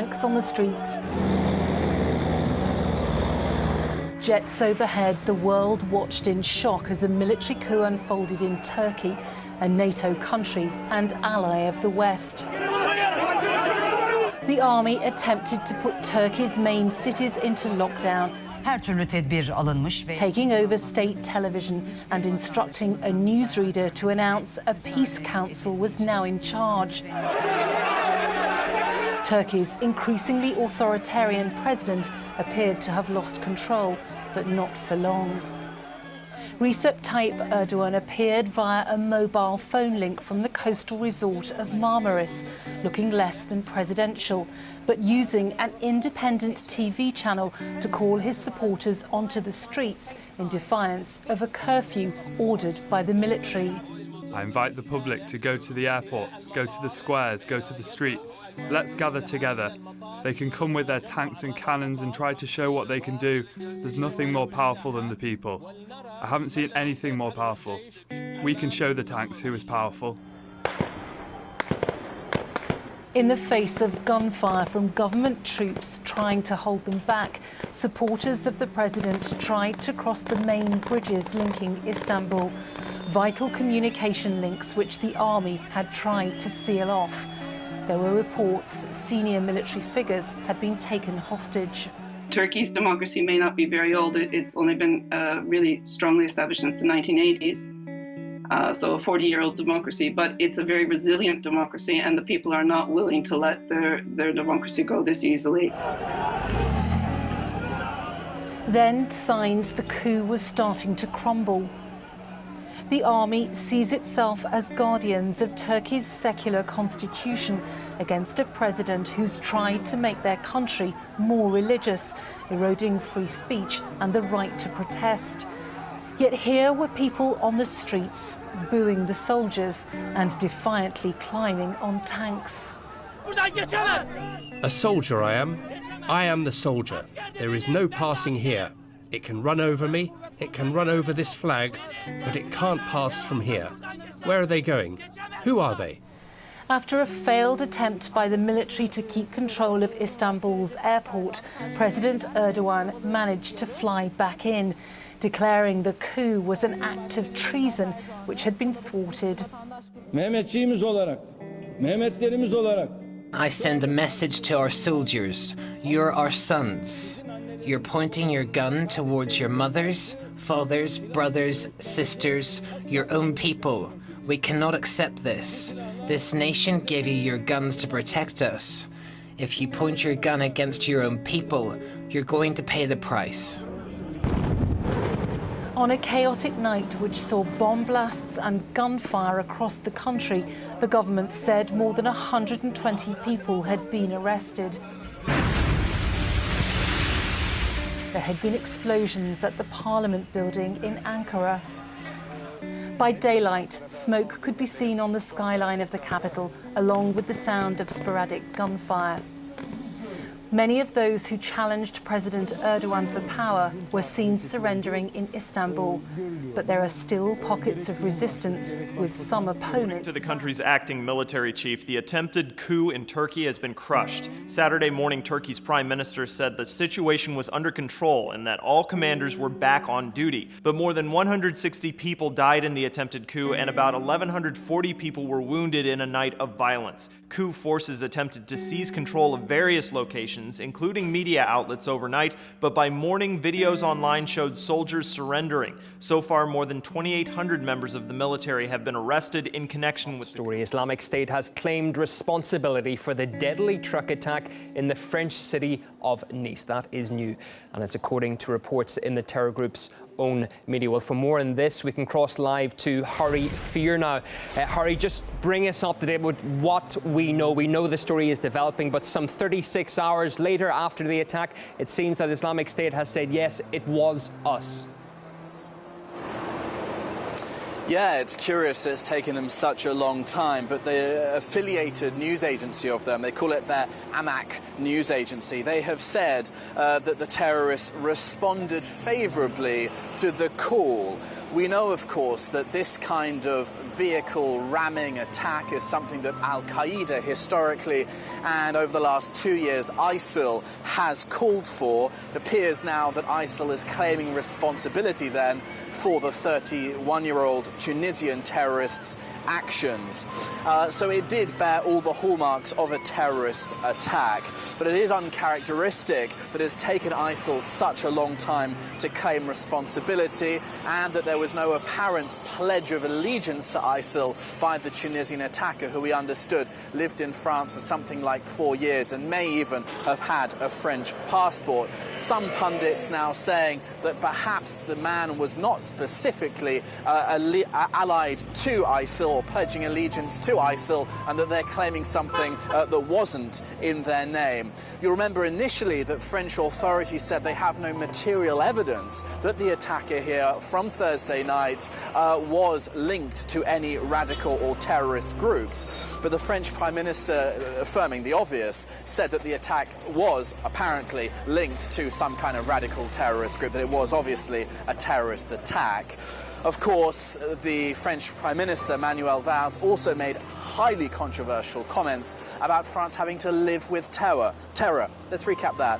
tanks on the streets. Jets overhead, the world watched in shock as a military coup unfolded in Turkey, a NATO country and ally of the West. The army attempted to put Turkey's main cities into lockdown, Her türlü tedbir alınmış ve taking over state television and instructing a newsreader to announce a peace council was now in charge. Turkey's increasingly authoritarian president appeared to have lost control, but not for long. Recep Tayyip Erdogan appeared via a mobile phone link from the coastal resort of Marmaris, looking less than presidential, but using an independent TV channel to call his supporters onto the streets in defiance of a curfew ordered by the military. I invite the public to go to the airports, go to the squares, go to the streets. Let's gather together. They can come with their tanks and cannons and try to show what they can do. There's nothing more powerful than the people. I haven't seen anything more powerful. We can show the tanks who is powerful. In the face of gunfire from government troops trying to hold them back, supporters of the president tried to cross the main bridges linking Istanbul, vital communication links which the army had tried to seal off. There were reports senior military figures had been taken hostage. Turkey's democracy may not be very old. It's only been really strongly established since the 1980s. So a 40-year-old democracy, but it's a very resilient democracy, and the people are not willing to let their democracy go this easily. Then signs the coup was starting to crumble. The army sees itself as guardians of Turkey's secular constitution against a president who's tried to make their country more religious, eroding free speech and the right to protest. Yet here were people on the streets, booing the soldiers and defiantly climbing on tanks. A soldier I am. I am the soldier. There is no passing here. It can run over me, it can run over this flag, but it can't pass from here. Where are they going? Who are they? After a failed attempt by the military to keep control of Istanbul's airport, President Erdogan managed to fly back in, declaring the coup was an act of treason which had been thwarted. Mehmetçiğimiz olarak, Mehmetlerimiz olarak. I send a message to our soldiers. You're our sons. You're pointing your gun towards your mothers, fathers, brothers, sisters, your own people. We cannot accept this. This nation gave you your guns to protect us. If you point your gun against your own people, you're going to pay the price. On a chaotic night which saw bomb blasts and gunfire across the country, the government said more than 120 people had been arrested. There had been explosions at the Parliament building in Ankara. By daylight, smoke could be seen on the skyline of the capital, along with the sound of sporadic gunfire. Many of those who challenged President Erdogan for power were seen surrendering in Istanbul, but there are still pockets of resistance, with some opponents. To the country's acting military chief, the attempted coup in Turkey has been crushed. Saturday morning, Turkey's prime minister said the situation was under control and that all commanders were back on duty. But more than 160 people died in the attempted coup, and about 1,140 people were wounded in a night of violence. Coup forces attempted to seize control of various locations, including media outlets overnight, but by morning, videos online showed soldiers surrendering. So far, more than 2,800 members of the military have been arrested in connection with the story. Islamic State has claimed responsibility for the deadly truck attack in the French city of Nice. That is new, and it's according to reports in the terror group's own media. Well, for more on this, we can cross live to Harry Fear now. Harry, just bring us up to date with what we know. We know the story is developing, but some 36 hours later after the attack, it seems that Islamic State has said, yes, it was us. Yeah, it's curious that it's taken them such a long time, but the affiliated news agency of them, they call it their Amak news agency, they have said that the terrorists responded favourably to the call. We know, of course, that this kind of vehicle ramming attack is something that Al-Qaeda historically and over the last 2 years ISIL has called for. It appears now that ISIL is claiming responsibility then for the 31-year-old Tunisian terrorist's actions. So it did bear all the hallmarks of a terrorist attack, but it is uncharacteristic that it's taken ISIL such a long time to claim responsibility, and that there was no apparent pledge of allegiance to ISIL by the Tunisian attacker, who we understood lived in France for something like 4 years and may even have had a French passport. Some pundits now saying that perhaps the man was not specifically allied to ISIL or pledging allegiance to ISIL, and that they're claiming something that wasn't in their name. You remember initially that French authorities said they have no material evidence that the attacker here from Thursday night was linked to any radical or terrorist groups. But the French Prime Minister, affirming the obvious, said that the attack was apparently linked to some kind of radical terrorist group, that it was obviously a terrorist attack. Of course, the French Prime Minister, Manuel Valls, also made highly controversial comments about France having to live with terror. Let's recap that.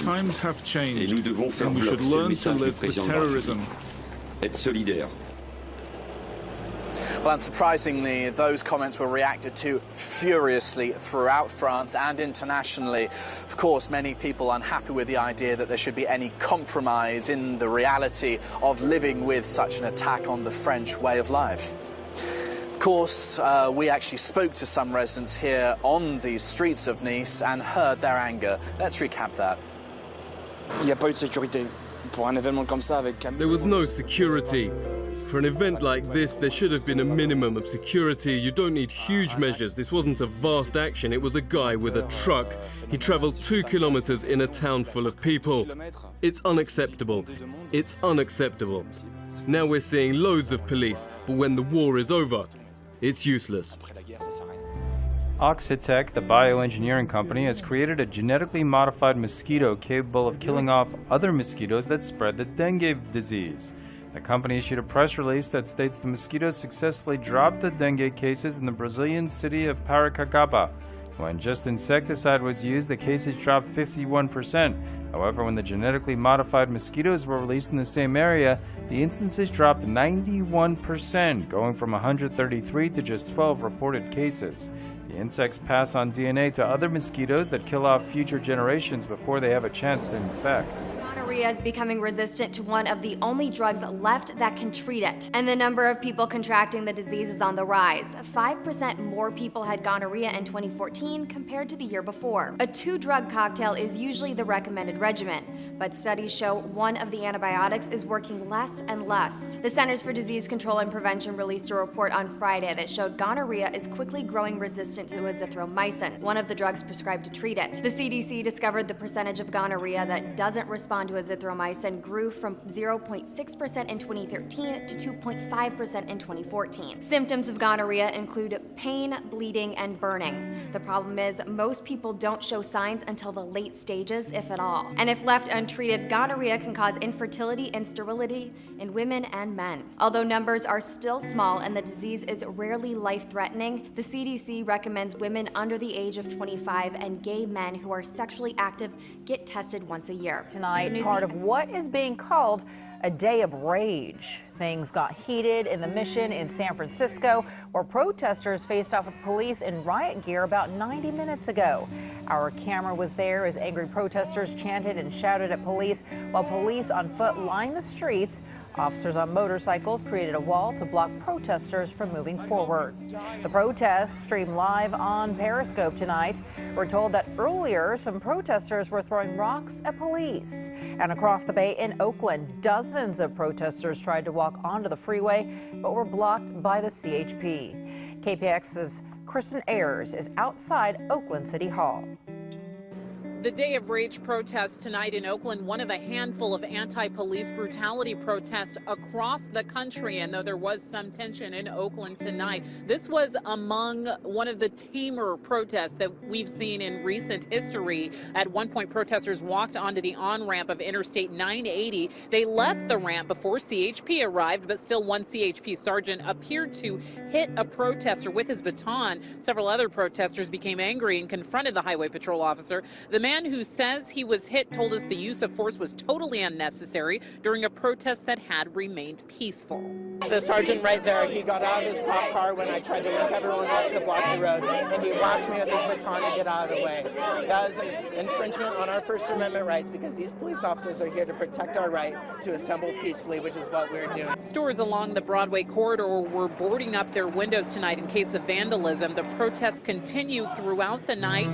Times have changed, and we should learn to live with terrorism. Well, unsurprisingly, those comments were reacted to furiously throughout France and internationally. Of course, many people unhappy with the idea that there should be any compromise in the reality of living with such an attack on the French way of life. Of course, we actually spoke to some residents here on the streets of Nice and heard their anger. Let's recap that. There was no security. For an event like this, there should have been a minimum of security. You don't need huge measures. This wasn't a vast action. It was a guy with a truck. He traveled 2 kilometers in a town full of people. It's unacceptable. It's unacceptable. Now we're seeing loads of police, but when the war is over, it's useless. Oxitec, the bioengineering company, has created a genetically modified mosquito capable of killing off other mosquitoes that spread the dengue disease. The company issued a press release that states the mosquitoes successfully dropped the dengue cases in the Brazilian city of Paracacaba. When just insecticide was used, the cases dropped 51%. However, when the genetically modified mosquitoes were released in the same area, the instances dropped 91%, going from 133 to just 12 reported cases. The insects pass on DNA to other mosquitoes that kill off future generations before they have a chance to infect. Gonorrhea is becoming resistant to one of the only drugs left that can treat it. And the number of people contracting the disease is on the rise. 5% more people had gonorrhea in 2014 compared to the year before. A 2-drug cocktail is usually the recommended regimen, but studies show one of the antibiotics is working less and less. The Centers for Disease Control and Prevention released a report on Friday that showed gonorrhea is quickly growing resistant to azithromycin, one of the drugs prescribed to treat it. The CDC discovered the percentage of gonorrhea that doesn't respond to azithromycin grew from 0.6% in 2013 to 2.5% in 2014. Symptoms of gonorrhea include pain, bleeding, and burning. The problem is most people don't show signs until the late stages, if at all. And if left untreated, gonorrhea can cause infertility and sterility in women and men. Although numbers are still small and the disease is rarely life-threatening, the CDC recommends women under the age of 25 and gay men who are sexually active get tested once a year. Tonight, part of what is being called a day of rage. Things got heated in the Mission in San Francisco, where protesters faced off with police in riot gear about 90 minutes ago. Our camera was there as angry protesters chanted and shouted at police, while police on foot lined the streets. Officers on motorcycles created a wall to block protesters from moving forward. The protests streamed live on Periscope tonight. We're told that earlier some protesters were throwing rocks at police. And across the bay in Oakland, dozens of protesters tried to walk onto the freeway but were blocked by the CHP. KPX's Kristen Ayers is outside Oakland City Hall. The Day of Rage protests tonight in Oakland, one of a handful of anti-police brutality protests across the country. And though there was some tension in Oakland tonight, this was among one of the tamer protests that we've seen in recent history. At one point, protesters walked onto the on-ramp of Interstate 980. They left the ramp before CHP arrived, but still one CHP sergeant appeared to hit a protester with his baton. Several other protesters became angry and confronted the highway patrol officer. The man who says he was hit told us the use of force was totally unnecessary during a protest that had remained peaceful. The sergeant right there, he got out of his cop car when I tried to link everyone up to block the road, and he whacked me with his baton to get out of the way. That is an infringement on our First Amendment rights because these police officers are here to protect our right to assemble peacefully, which is what we're doing. Stores along the Broadway corridor were boarding up their windows tonight in case of vandalism. The protests continue throughout the night.